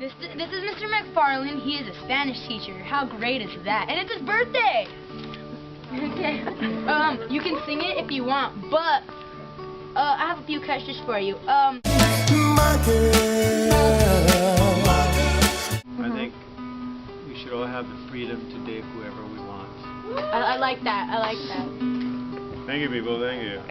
This is Mr. McFarland. He is a Spanish teacher. How great is that? And it's his birthday! Okay. You can sing it if you want, but I have a few questions for you. I think we should all have the freedom to date whoever we want. I like that. I like that. Thank you, people. Thank you.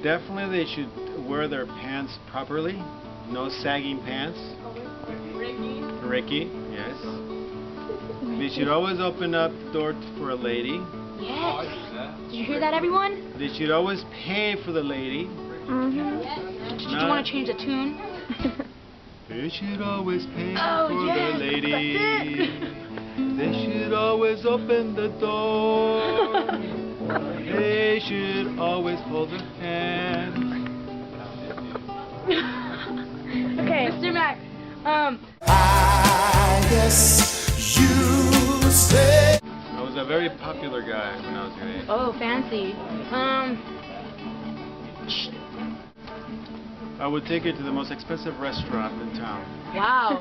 Definitely they should wear their pants properly. No sagging pants. Ricky, yes. They should always open up the door for a lady. Yes. Did you hear that, everyone? They should always pay for the lady. Did you want to change the tune? They should always pay Oh, for yes, the lady. that's They should always open the door. They should always hold her hand. Okay, Mr. Mac. I guess you say. I was a very popular guy when I was your age. Oh, fancy. I would take her to the most expensive restaurant in town. Wow.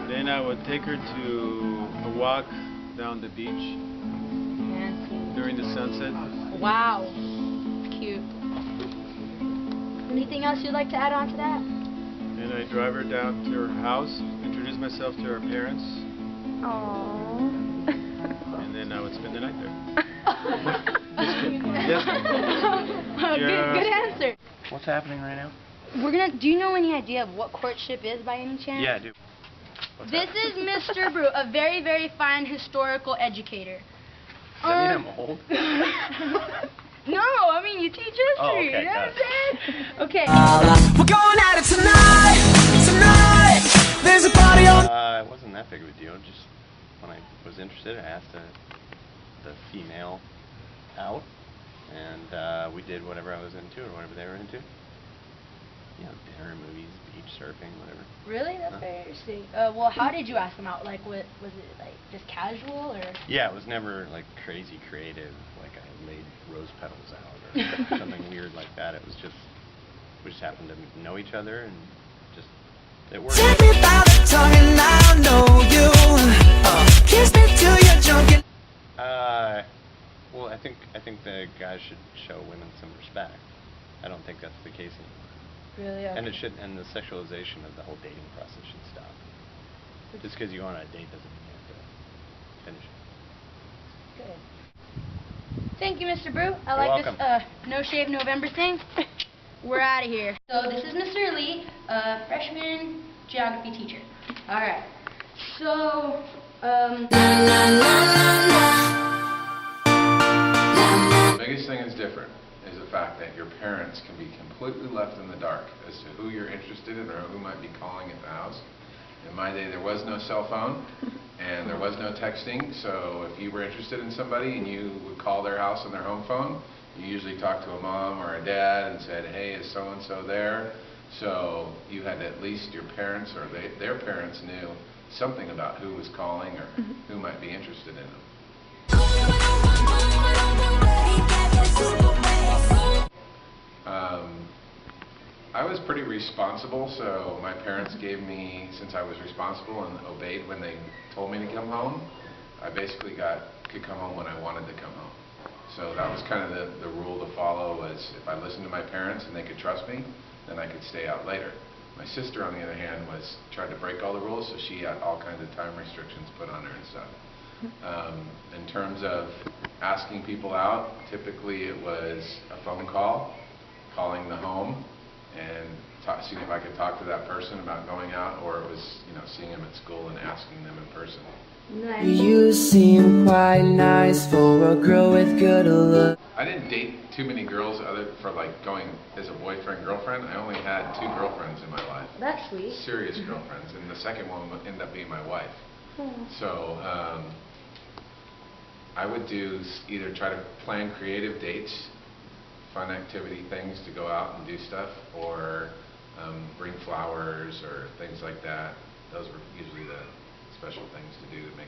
Then I would take her to a walk down the beach Fancy. during the sunset. Wow. Cute. Anything else you'd like to add on to that? And I drive her down to her house, introduce myself to her parents, Aww. and then I would spend the night there. Good answer. What's happening right now? Do you know any idea of what courtship is by any chance? Yeah, I do. This is Mr. Brew, a very, very fine historical educator. Does that mean I'm old? No, I mean you teach history. Oh, okay, You know what I'm got saying? Okay. We're going at it tonight. Tonight. There's a party on. It wasn't that big of a deal. Just when I was interested, I asked the female out, and we did whatever I was into or whatever they were into. You know, dinner, movies, beach, surfing, whatever. Really? That's very interesting. Well, how did you ask them out? Like, was it like just casual or? Yeah, it was never like crazy creative, like I laid rose petals out or something weird like that. It was just, we just happened to know each other and just, it worked. Take me by the tongue and I know you. Kiss me till you're drunk. Well, I think the guys should show women some respect. I don't think that's the case anymore. Really? Okay. And and the sexualization of the whole dating process should stop. Just because you go on a date doesn't mean you have to finish it. Good. Thank you, Mr. Brew. I You're like welcome. this No Shave November thing. We're out of here. So this is Mr. Lee, freshman geography teacher. All right. So, The biggest thing that's different is the fact that your parents can be completely left in the dark as to who you're interested in or who might be calling at the house. In my day, there was no cell phone and there was no texting, so if you were interested in somebody and you would call their house on their home phone, you usually talked to a mom or a dad and said, hey, is so-and-so there? So you had at least your parents or their parents knew something about who was calling or who might be interested in them. I was pretty responsible, so my parents gave me, since I was responsible and obeyed when they told me to come home, I basically could come home when I wanted to come home. So that was kind of the rule to follow, was if I listened to my parents and they could trust me, then I could stay out later. My sister, on the other hand, tried to break all the rules, so she had all kinds of time restrictions put on her and stuff. In terms of asking people out, typically it was a phone call, calling the home, and seeing if I could talk to that person about going out, or it was, seeing them at school and asking them in person. nice. You seem quite nice for a girl with good look. I didn't date too many girls for like going as a boyfriend-girlfriend. I only had 2 girlfriends in my life. That's sweet. Serious girlfriends, and the second one would end up being my wife. So I would either try to plan creative dates, fun activity things to go out and do stuff, or bring flowers or things like that. Those were usually the special things to do to make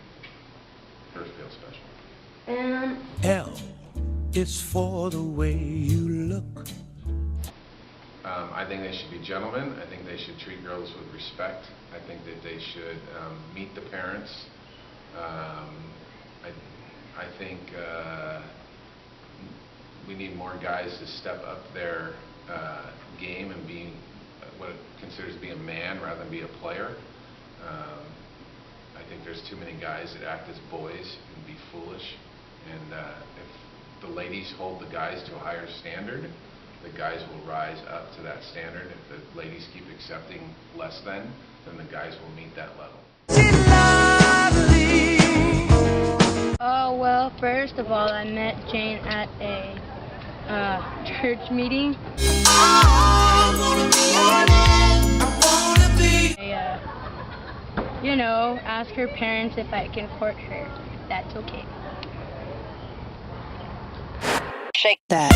her feel special. it's for the way you look. I think they should be gentlemen. I think they should treat girls with respect. I think that they should meet the parents. I think we need more guys to step up their game and be what it considers to be a man rather than be a player. I think there's too many guys that act as boys and be foolish. And if the ladies hold the guys to a higher standard, the guys will rise up to that standard. If the ladies keep accepting less than, then the guys will meet that level. Oh, well, first of all, I met Jane at a church meeting. You know, ask her parents if I can court her. That's okay. Shake that.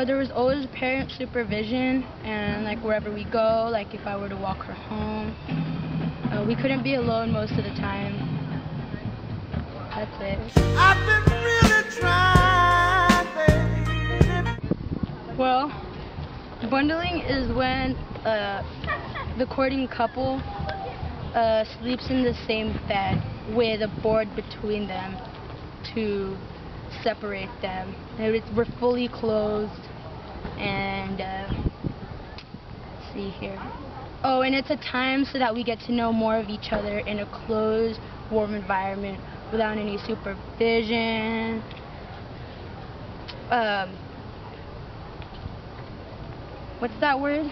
There was always parent supervision, and like wherever we go, like if I were to walk her home, we couldn't be alone most of the time. That's it. I've been really trying, baby. Well, bundling is when the courting couple sleeps in the same bed with a board between them to separate them. We're fully clothed, and let's see here. Oh, and it's a time so that we get to know more of each other in a closed, warm environment without any supervision. What's that word?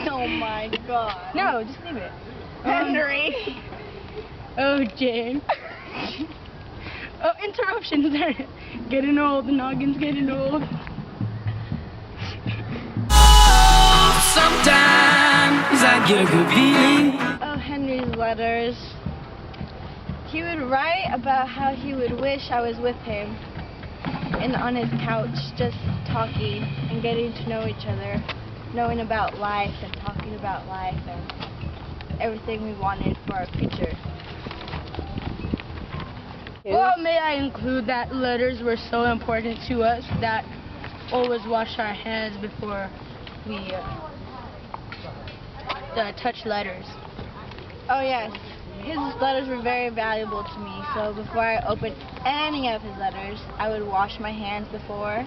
Oh my god. No, just leave it. Henry. Oh, Jane. Oh, interruptions. Getting old. The noggin's getting old. Sometimes I get a good feeling. Oh, Henry's letters. He would write about how he would wish I was with him and on his couch just talking and getting to know each other, knowing about life and talking about life and everything we wanted for our future. Well, may I include that letters were so important to us that always wash our hands before we touch letters. Oh yes, his letters were very valuable to me, so before I opened any of his letters, I would wash my hands before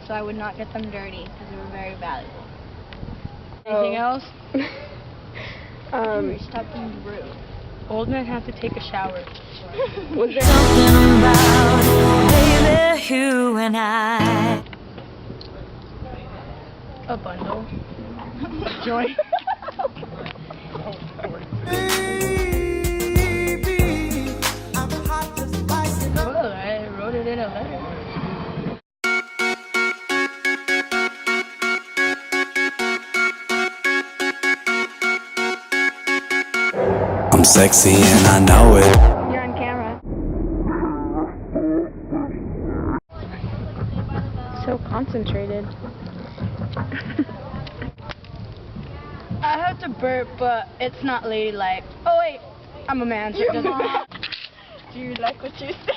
so I would not get them dirty because they were very valuable. Anything else? Henry, stop being rude. Old men have to take a shower. Was there something about baby, you and I? A bundle. Joy. Well, I wrote it in a letter. I'm sexy and I know it. You're on camera. So concentrated. I have to burp, but it's not ladylike. Oh wait, I'm a man, so it doesn't matter. Do you like what you said?